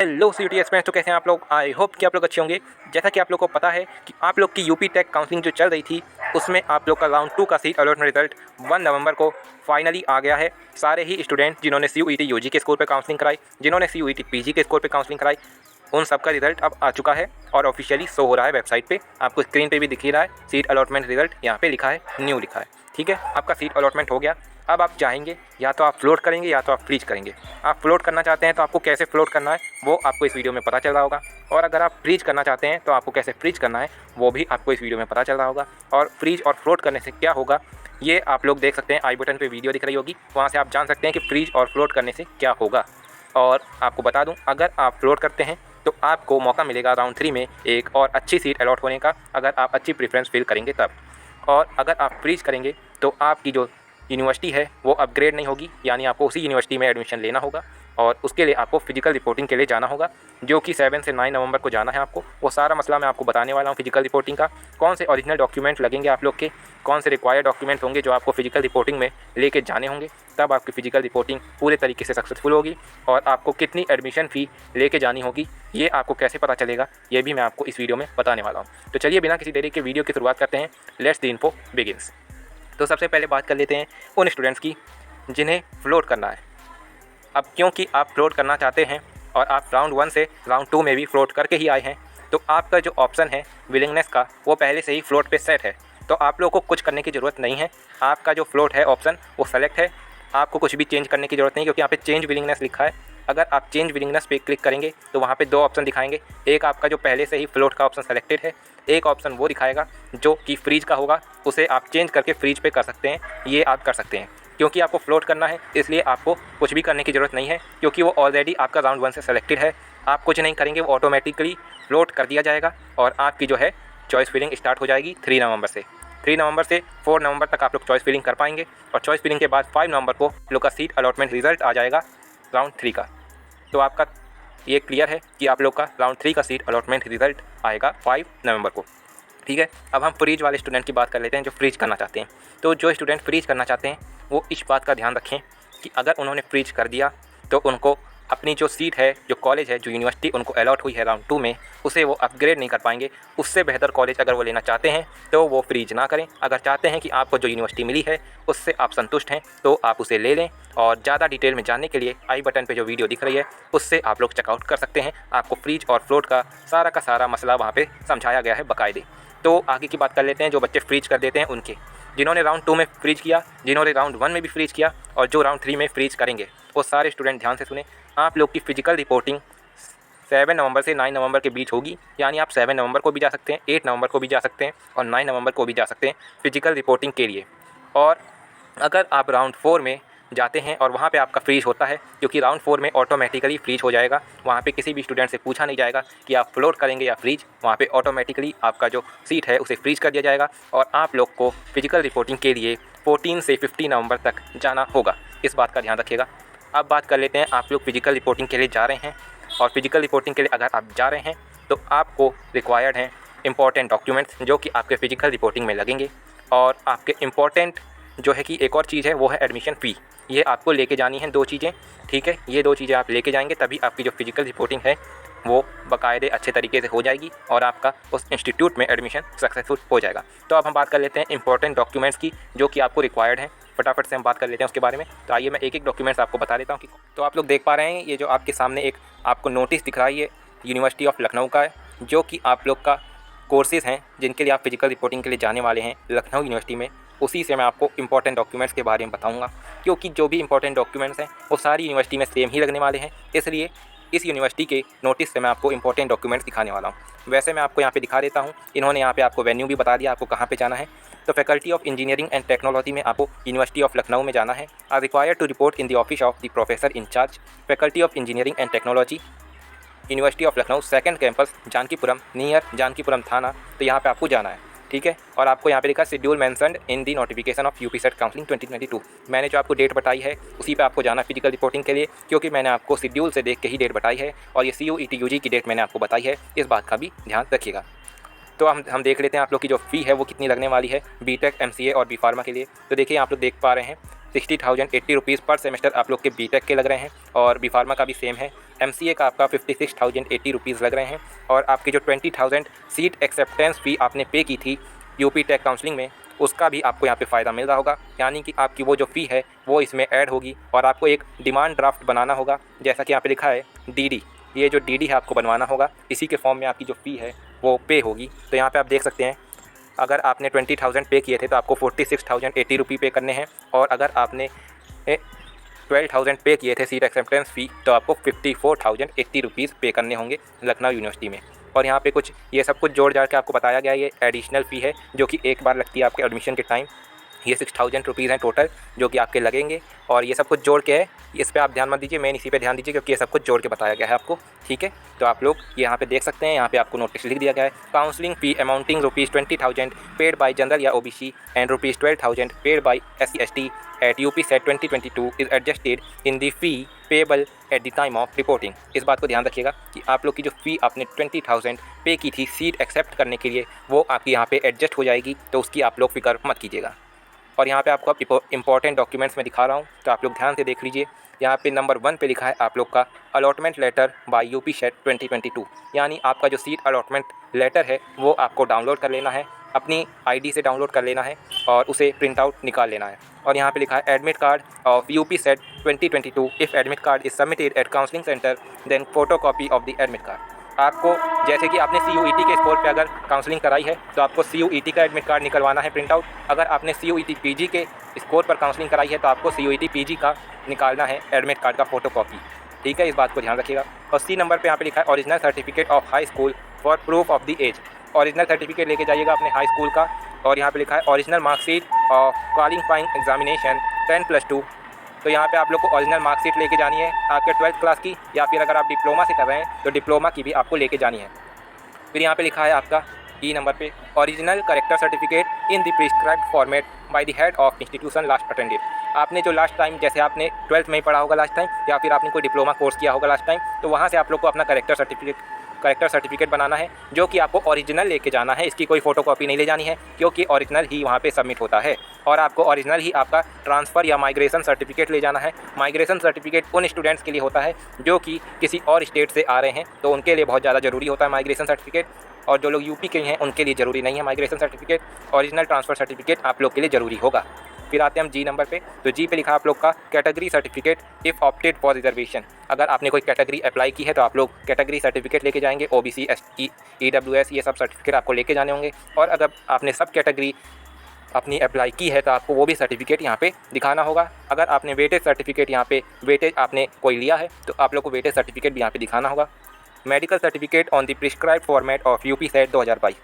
Hello सी experience. तो कैसे हैं आप लोग? आई होप कि आप लोग अच्छे होंगे। जैसा कि आप लोग को पता है कि आप लोग की यूपी टेक काउंसलिंग जो चल रही थी उसमें आप लोग का राउंड 2 का सीट अलॉटमेंट रिजल्ट 1 नवंबर को फाइनली आ गया है। सारे ही स्टूडेंट जिन्होंने CUET यूजी के स्कोर पे काउंसलिंग कराई, जिन्होंने CUET पीजी के स्कोर पे काउंसलिंग कराई, उन सब का रिजल्ट अब आ चुका है और ऑफिशियली शो हो रहा है वेबसाइट पे। आपको स्क्रीन पे भी दिख ही रहा है सीट अलॉटमेंट रिजल्ट, यहाँ पे लिखा है न्यू लिखा है। ठीक है, आपका सीट अलॉटमेंट हो गया। अब आप चाहेंगे या तो आप फ्लोट करेंगे या तो आप फ्रीज करेंगे। आप फ्लोट करना चाहते हैं तो आपको कैसे फ्लोट करना है वो आपको इस वीडियो में पता चल रहा होगा, और अगर आप फ्रीज करना चाहते हैं तो आपको कैसे फ्रीज करना है वो भी आपको इस वीडियो में पता चल रहा होगा। और फ्रीज और फ्लोट करने से क्या होगा ये आप लोग देख सकते हैं, आई बटन पे वीडियो दिख रही होगी, वहाँ से आप जान सकते हैं कि फ्रीज और फ्लोट करने से क्या होगा। और आपको बता दूं, अगर आप फ्लोट करते हैं तो आपको मौका मिलेगा राउंड 3 में एक और अच्छी सीट अलॉट होने का, अगर आप अच्छी प्रेफरेंस फिल करेंगे तब। और अगर आप फ्रीज करेंगे तो आपकी जो यूनिवर्सिटी है वो अपग्रेड नहीं होगी, यानी आपको उसी यूनिवर्सिटी में एडमिशन लेना होगा और उसके लिए आपको फिजिकल रिपोर्टिंग के लिए जाना होगा, जो कि 7 से 9 नवंबर को जाना है आपको। वो सारा मसला मैं आपको बताने वाला हूँ फिजिकल रिपोर्टिंग का, कौन से ओरिजिनल डॉक्यूमेंट लगेंगे आप लोग के, कौन से रिक्वायर्ड डॉक्यूमेंट होंगे जो आपको फिजिकल रिपोर्टिंग में लेके जाने होंगे, तब आपकी फिजिकल रिपोर्टिंग पूरे तरीके से सक्सेसफुल होगी। और आपको कितनी एडमिशन फ़ी लेके जानी होगी ये आपको कैसे पता चलेगा ये भी मैं आपको इस वीडियो में बताने वाला हूँ। तो चलिए बिना किसी देरी के वीडियो की शुरुआत करते हैं। Let's the info begins. तो सबसे पहले बात कर लेते हैं उन स्टूडेंट्स की जिन्हें फ्लोट करना है। अब क्योंकि आप फ्लोट करना चाहते हैं और आप राउंड 1 से राउंड 2 में भी फ्लोट करके ही आए हैं, तो आपका जो ऑप्शन है विलिंगनेस का वो पहले से ही फ्लोट पे सेट है। तो आप लोगों को कुछ करने की ज़रूरत नहीं है, आपका जो फ्लोट है ऑप्शन वो सेलेक्ट है, आपको कुछ भी चेंज करने की ज़रूरत नहीं, क्योंकि यहाँ पे चेंज विलिंगनेस लिखा है। अगर आप चेंज विलिंगनेस पे क्लिक करेंगे तो वहाँ पे दो ऑप्शन दिखाएंगे, एक आपका जो पहले से ही फ्लोट का ऑप्शन सेलेक्टेड है, एक ऑप्शन वो दिखाएगा जो कि फ्रीज का होगा, उसे आप चेंज करके फ्रीज पे कर सकते हैं। ये आप कर सकते हैं क्योंकि आपको फ्लोट करना है, इसलिए आपको कुछ भी करने की ज़रूरत नहीं है, क्योंकि वो ऑलरेडी आपका राउंड 1 से सेलेक्टेड है। आप कुछ नहीं करेंगे, वो ऑटोमेटिकली फ्लोट कर दिया जाएगा और आपकी जो है चॉइस फिलिंग स्टार्ट हो जाएगी 3 नवंबर से। 3 नवंबर से 4 नवंबर तक आप लोग चॉइस फिलिंग कर पाएंगे और चॉइस फिलिंग के बाद 5 नवंबर को लोग का सीट अलॉटमेंट रिजल्ट आ जाएगा राउंड 3 का। तो आपका ये क्लियर है कि आप लोग का राउंड 3 का सीट अलॉटमेंट रिजल्ट आएगा 5 नवंबर को। ठीक है, अब हम फ्रीज वाले स्टूडेंट की बात कर लेते हैं जो फ्रीज करना चाहते हैं। तो जो स्टूडेंट फ्रीज करना चाहते हैं वो इस बात का ध्यान रखें कि अगर उन्होंने फ्रीज कर दिया तो उनको अपनी जो सीट है, जो कॉलेज है, जो यूनिवर्सिटी उनको अलॉट हुई है राउंड 2 में, उसे वो अपग्रेड नहीं कर पाएंगे। उससे बेहतर कॉलेज अगर वो लेना चाहते हैं तो वो फ्रीज ना करें। अगर चाहते हैं कि आपको जो यूनिवर्सिटी मिली है उससे आप संतुष्ट हैं तो आप उसे ले लें। और ज़्यादा डिटेल में जानने के लिए आई बटन पे जो वीडियो दिख रही है उससे आप लोग चेकआउट कर सकते हैं। आपको फ्रीज और फ्लोट का सारा मसला वहाँ पर समझाया गया है बाकायदे। तो आगे की बात कर लेते हैं जो बच्चे फ्रीज कर देते हैं उनके, जिन्होंने राउंड 2 में फ्रीज किया, जिन्होंने राउंड 1 में भी फ्रीज किया और जो राउंड 3 में फ्रीज करेंगे, वो सारे स्टूडेंट ध्यान से सुने। आप लोग की फ़िजिकल रिपोर्टिंग 7 नवंबर से 9 नवंबर के बीच होगी, यानी आप 7 नवंबर को भी जा सकते हैं, 8 नवंबर को भी जा सकते हैं और 9 नवंबर को भी जा सकते हैं फ़िजिकल रिपोर्टिंग के लिए। और अगर आप राउंड 4 में जाते हैं और वहाँ पे आपका फ्रीज होता है, क्योंकि राउंड 4 में ऑटोमेटिकली फ्रीज हो जाएगा, वहाँ पे किसी भी स्टूडेंट से पूछा नहीं जाएगा कि आप फ्लोट करेंगे या फ्रीज, वहाँ पे ऑटोमेटिकली आपका जो सीट है उसे फ्रीज कर दिया जाएगा और आप लोग को फिजिकल रिपोर्टिंग के लिए 14 से 15 नवंबर तक जाना होगा। इस बात का ध्यान रखिएगा। अब बात कर लेते हैं, आप लोग फिजिकल रिपोर्टिंग के लिए जा रहे हैं और फिजिकल रिपोर्टिंग के लिए अगर आप जा रहे हैं तो आपको रिक्वायर्ड हैं इंपॉर्टेंट डॉक्यूमेंट्स जो कि आपके फिजिकल रिपोर्टिंग में लगेंगे। और आपके इम्पॉर्टेंट जो है कि एक और चीज़ है वो है एडमिशन फ़ी, ये आपको लेके जानी है 2 चीज़ें। ठीक है, ये 2 चीज़ें आप लेके जाएंगे तभी आपकी जो फिजिकल रिपोर्टिंग है वो बाकायदे अच्छे तरीके से हो जाएगी और आपका उस इंस्टीट्यूट में एडमिशन सक्सेसफुल हो जाएगा। तो अब हम बात कर लेते हैं इंपॉर्टेंट डॉक्यूमेंट्स की जो कि आपको रिक्वायर्ड हैं। फटाफट से हम बात कर लेते हैं उसके बारे में। तो आइए मैं एक एक डॉक्यूमेंट्स आपको बता देता हूँ। तो आप लोग देख पा रहे हैं ये जो आपके सामने एक आपको नोटिस दिख रहा है, ये यूनिवर्सिटी ऑफ लखनऊ का है, जो कि आप लोग का कोर्सेज़ हैं जिनके लिए आप फिजिकल रिपोर्टिंग के लिए जाने वाले हैं लखनऊ यूनिवर्सिटी में। उसी से मैं आपको इंपॉर्टेंट डॉक्यूमेंट्स के बारे में बताऊंगा, क्योंकि जो भी इंपॉर्टेंट डॉक्यूमेंट्स हैं वो सारी यूनिवर्सिटी में सेम ही लगने वाले हैं, इसलिए इस यूनिवर्सिटी के नोटिस से मैं आपको इंपॉर्टेंट डॉक्यूमेंट्स दिखाने वाला हूँ। वैसे मैं आपको यहाँ पे दिखा देता हूँ, इन्होंने यहाँ पे आपको वेन्यू भी बता दिया आपको कहाँ पे जाना है। तो faculty of engineering and technology में आपको यूनिवर्सिटी ऑफ लखनऊ में जाना है। Are required to report in the office of the professor in charge, faculty of engineering and technology, university of Lucknow, second campus Janakipuram, near Janakipuram थाना। तो यहाँ पे आपको जाना है। ठीक है, और आपको यहाँ पे लिखा schedule mentioned in the notification of UP set counselling 2022। मैंने जो आपको डेट बताई है उसी पे आपको जाना फिजिकल रिपोर्टिंग के लिए, क्योंकि मैंने आपको शेड्यूल से देख के ही डेट बताई है और ये CUET यूजी की डेट मैंने आपको बताई है, इस बात का भी ध्यान रखिएगा। तो हम देख लेते हैं आप लोग की जो फ़ी है वो कितनी लगने वाली है बीटेक, MCA और B फार्मा के लिए। तो देखिए आप लोग देख पा रहे हैं 60,080 रुपीज़ पर सेमेस्टर आप लोग के बीटेक के लग रहे हैं और बी फार्मा का भी सेम है। MCA का आपका 56,080 रुपीज़ लग रहे हैं और आपकी जो 20,000 सीट एक्सेप्टेंस फ़ी आपने पे की थी यूपी टेक काउंसलिंग में, उसका भी आपको यहाँ पे फ़ायदा मिल रहा होगा। यानी कि आपकी वो जो फ़ी है वो इसमें ऐड होगी और आपको एक डिमांड ड्राफ्ट बनाना होगा, जैसा कि यहाँ पे लिखा है DD। ये जो DD है आपको बनवाना होगा, इसी के फॉर्म में आपकी जो फ़ी है वो पे होगी। तो यहाँ पे आप देख सकते हैं, अगर आपने 20,000 पे किए थे तो आपको 46,080 रुपये पे करने हैं और अगर आपने 12,000 पे किए थे सीट एक्सेप्टेंस फ़ी तो आपको 54,080 रुपीज़ पे करने होंगे लखनऊ यूनिवर्सिटी में। और यहाँ पे कुछ ये सब कुछ जोड़ जाड़ के आपको बताया गया है। ये एडिशनल फ़ी है जो कि एक बार लगती है आपके एडमिशन के टाइम। ये 6,000 रुपीज़ हैं टोटल जो कि आपके लगेंगे और ये सब कुछ जोड़ के है। इस पे आप ध्यान मत दीजिए, मेन इसी पे ध्यान दीजिए क्योंकि ये सब कुछ जोड़ के बताया गया है आपको, ठीक है। तो आप लोग यहाँ पे देख सकते हैं, यहाँ पे आपको नोटिस लिख दिया गया है। Counselling fee amounting ₹20,000 paid by general या OBC and ₹12,000 paid by SC/ST at UP SET 2022 is adjusted in the fee payable at the time of reporting. इस बात को ध्यान रखिएगा कि आप लोग की जो फ़ी आपने 20,000 पे की थी सीट एक्सेप्ट करने के लिए, वो आपकी यहाँ पे एडजस्ट हो जाएगी, तो उसकी आप लोग फिक्र मत कीजिएगा। और यहाँ पे आपको अब इंपॉर्टेंट डॉक्यूमेंट्स में दिखा रहा हूँ, तो आप लोग ध्यान से देख लीजिए। यहाँ पे नंबर 1 पे लिखा है आप लोग का allotment letter by UP SET 2022, यानी आपका जो सीट अलॉटमेंट लेटर है वो आपको डाउनलोड कर लेना है, अपनी ID से डाउनलोड कर लेना है और उसे प्रिंट आउट निकाल लेना है। और यहाँ पे लिखा है admit card of UP SET 2022 if admit card is submitted at counselling centre then photocopy of the admit card. आपको जैसे कि आपने CUET के स्कोर पे अगर काउंसलिंग कराई है तो आपको CUET का एडमिट कार्ड निकलवाना है प्रिंट आउट। अगर आपने CUET PG के स्कोर पर काउंसलिंग कराई है तो आपको CUET PG का निकालना है एडमिट कार्ड का फोटोकॉपी, ठीक है। इस बात को ध्यान रखिएगा। और C नंबर पे यहाँ पे लिखा है original certificate of high school for proof of the age. Original certificate लेके जाइएगा अपने हाई स्कूल का। और यहाँ पे लिखा है original marksheet of qualifying examination 10+2। तो यहाँ पे आप लोग को ओरिजिनल मार्कशीट लेके जानी है आपके 12th क्लास की, या फिर अगर आप डिप्लोमा से कर रहे हैं तो डिप्लोमा की भी आपको लेके जानी है। फिर यहाँ पे लिखा है आपका E नंबर पे original character certificate in the prescribed format by the head of institution last attended. आपने जो लास्ट टाइम, जैसे आपने 12th में ही पढ़ा होगा लास्ट टाइम, या फिर आपने कोई डिप्लोमा कोर्स किया होगा लास्ट टाइम, तो वहाँ से आप लोग को अपना करेक्टर सर्टिफिकेट बनाना है, जो कि आपको ओरिजिनल लेके जाना है। इसकी कोई फ़ोटोकॉपी नहीं ले जानी है क्योंकि ओरिजिनल ही वहाँ पे सबमिट होता है। और आपको ओरिजिनल ही आपका ट्रांसफ़र या माइग्रेशन सर्टिफिकेट ले जाना है। माइग्रेशन सर्टिफिकेट उन स्टूडेंट्स के लिए होता है जो कि किसी और स्टेट से आ रहे हैं, तो उनके लिए बहुत ज़्यादा ज़रूरी होता है माइग्रेशन सर्टिफिकेट। और जो लोग यूपी के हैं उनके लिए ज़रूरी नहीं है migration certificate. Original transfer certificate आप लोग के लिए ज़रूरी होगा। फिर आते हैं हम G नंबर पे। तो G पे लिखा आप लोग का category certificate if opted for reservation. अगर आपने कोई कैटेगरी अप्लाई की है तो आप लोग कैटेगरी सर्टिफिकेट लेके जाएंगे। OBC ST EWS ये सब सर्टिफिकेट आपको लेके जाने होंगे। और अगर आपने सब कैटेगरी अपनी अप्लाई की है तो आपको वो भी सर्टिफिकेट यहाँ पे दिखाना होगा। अगर आपने वेटेज सर्टिफिकेट, यहाँ पे वेटेज आपने कोई लिया है तो आप लोग को वेटेज सर्टिफिकेट भी यहाँ पे दिखाना होगा। Medical certificate on the prescribed format of UP SET 2022।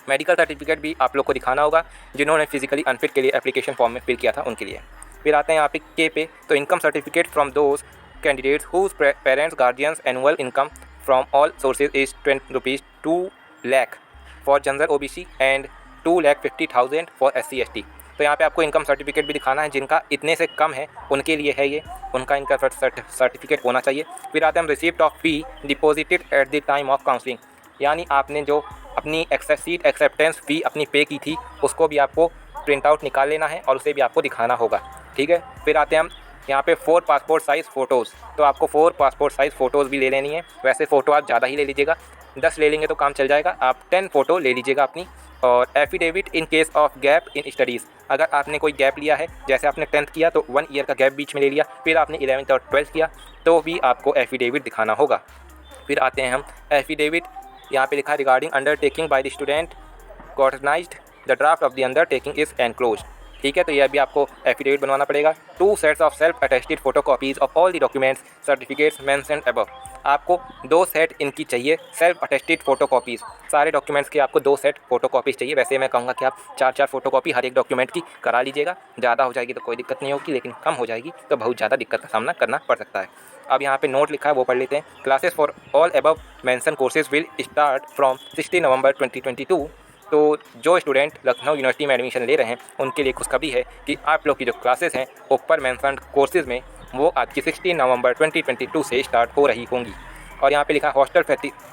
Medical certificate भी आप लोग को दिखाना होगा जिन्होंने फिजिकली अनफिट के लिए एप्लीकेशन फॉर्म में फिल किया था उनके लिए। फिर आते हैं यहाँ पे K पे। तो income certificate from those candidates whose parents guardians annual income from all sources is ₹2 lakh for general OBC and 2,50,000 for SC/ST। तो यहाँ पे आपको इनकम सर्टिफिकेट भी दिखाना है। जिनका इतने से कम है उनके लिए है ये, उनका इनकम सर्टिफिकेट होना चाहिए। फिर आते हैं हम receipt of fee deposited at the time of counselling, यानी आपने जो अपनी सीट एक्सेप्टेंस फ़ी अपनी पे की थी उसको भी आपको प्रिंट आउट निकाल लेना है और उसे भी आपको दिखाना होगा, ठीक है। फिर आते हैं हम यहाँ पे 4 पासपोर्ट साइज़ फ़ोटोज़। तो आपको 4 पासपोर्ट साइज़ फ़ोटोज़ भी ले लेनी है। वैसे फ़ोटो आप ज़्यादा ही ले लीजिएगा, 10 ले लेंगे तो काम चल जाएगा। आप 10 फ़ोटो ले लीजिएगा अपनी। और affidavit in case of gap in studies. अगर आपने कोई गैप लिया है, जैसे आपने 10th किया तो 1 ईयर का गैप बीच में ले लिया, फिर आपने 11th और 12th किया तो भी आपको एफिडेविट दिखाना होगा। फिर आते हैं हम एफिडेविट, यहाँ पे लिखा है regarding undertaking by the student कॉर्टनाइज्ड the draft of the undertaking is enclosed, ठीक है। तो यह भी आपको एफिडेविट बनवाना पड़ेगा। 2 sets of self attested photocopies of all the documents certificates mentioned above. आपको 2 सेट इनकी चाहिए, सेल्फ अटेस्टेड फ़ोटोकॉपीज़। सारे डॉक्यूमेंट्स की आपको 2 सेट फ़ोटोकॉपीज़ चाहिए। वैसे मैं कहूँगा कि आप 4-4 फ़ोटोकॉपी हर एक डॉक्यूमेंट की करा लीजिएगा। ज़्यादा हो जाएगी तो कोई दिक्कत नहीं होगी, लेकिन कम हो जाएगी तो बहुत ज़्यादा दिक्कत का सामना करना पड़ सकता है। अब यहाँ पे नोट लिखा है वो पढ़ लेते हैं। Classes for all above mention courses will start from 16 नवंबर 2022। तो जो स्टूडेंट लखनऊ यूनिवर्सिटी में एडमिशन ले रहे हैं उनके लिए खुशखबरी है कि आप लोग की जो क्लासेस हैं ऊपर मेंशन्ड कोर्सेज़ में वो आज की 16 नवंबर 2022 से स्टार्ट हो रही होंगी। और यहाँ पे लिखा है hostel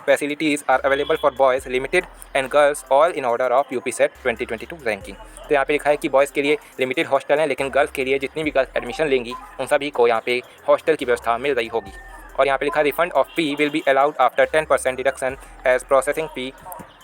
facilities are available for boys limited and girls all in order of UP SET 2022 ranking. तो यहाँ पे लिखा है कि बॉयज़ के लिए लिमिटेड हॉस्टल हैं, लेकिन गर्ल्स के लिए जितनी भी गर्ल्स एडमिशन लेंगी उन सभी को यहाँ पे हॉस्टल की व्यवस्था मिल रही होगी। और यहाँ पे लिखा है refund of fee will be allowed after 10% deduction as processing fee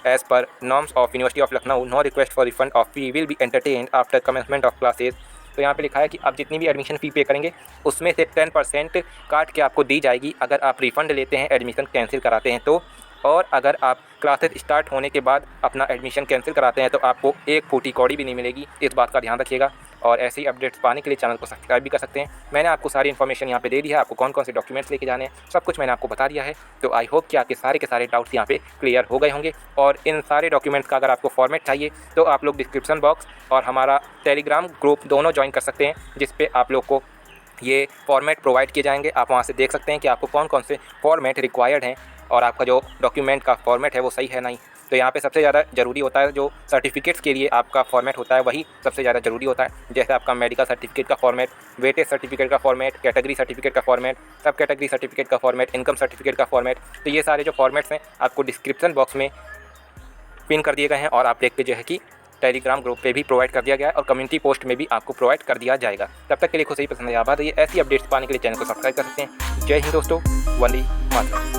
as per norms of university of Lucknow. No request for refund of fee will be entertained after commencement of classes. तो यहाँ पे लिखा है कि आप जितनी भी एडमिशन फ़ी पे करेंगे उसमें से 10% काट के आपको दी जाएगी अगर आप रिफ़ंड लेते हैं, एडमिशन कैंसिल कराते हैं तो। और अगर आप क्लासेस स्टार्ट होने के बाद अपना एडमिशन कैंसिल कराते हैं तो आपको एक फूटी कौड़ी भी नहीं मिलेगी। इस बात का ध्यान रखिएगा। और ऐसे ही अपडेट्स पाने के लिए चैनल को सब्सक्राइब भी कर सकते हैं। मैंने आपको सारी इन्फॉर्मेशन यहाँ पे दे दी है, आपको कौन कौन से डॉक्यूमेंट्स लेके जाने हैं सब कुछ मैंने आपको बता दिया है। तो आई होप कि आपके सारे के सारे डाउट्स यहाँ पे क्लियर हो गए होंगे। और इन सारे डॉक्यूमेंट्स का अगर आपको फॉर्मेट चाहिए तो आप लोग डिस्क्रिप्शन बॉक्स और हमारा टेलीग्राम ग्रुप दोनों ज्वाइन कर सकते हैं, जिस पे आप लोग को ये फॉर्मेट प्रोवाइड किए जाएंगे। आप वहाँ से देख सकते हैं कि आपको कौन कौन से फॉर्मेट रिक्वायर्ड हैं और आपका जो डॉक्यूमेंट का फॉर्मेट है वो सही है नहीं। तो यहाँ पे सबसे ज़्यादा ज़रूरी होता है जो सर्टिफिकेट्स के लिए आपका फॉर्मेट होता है वही सबसे ज़्यादा ज़रूरी होता है। जैसे आपका मेडिकल सर्टिफिकेट का फॉर्मेट, वेटेज सर्टिफिकेट का फॉर्मेट, कैटेगरी सर्टिफिकेट का फॉर्मेट, सब कैटेगरी सर्टिफिकेट का फॉर्मेट, इनकम सर्टिफिकेट का फॉर्मेट। तो ये सारे जो फॉर्मेट्स हैं आपको डिस्क्रिप्शन बॉक्स में पिन कर दिए गए हैं और आप देख के जो है कि टेलीग्राम ग्रुप पे भी प्रोवाइड कर दिया गया है और कम्युनिटी पोस्ट में भी आपको प्रोवाइड कर दिया जाएगा। तब तक के लिए खुद से ही पसंद है आभार रहिए। ऐसी अपडेट्स पाने के लिए चैनल को सब्सक्राइब कर सकते हैं। जय हिंद दोस्तों, वंदे मातरम।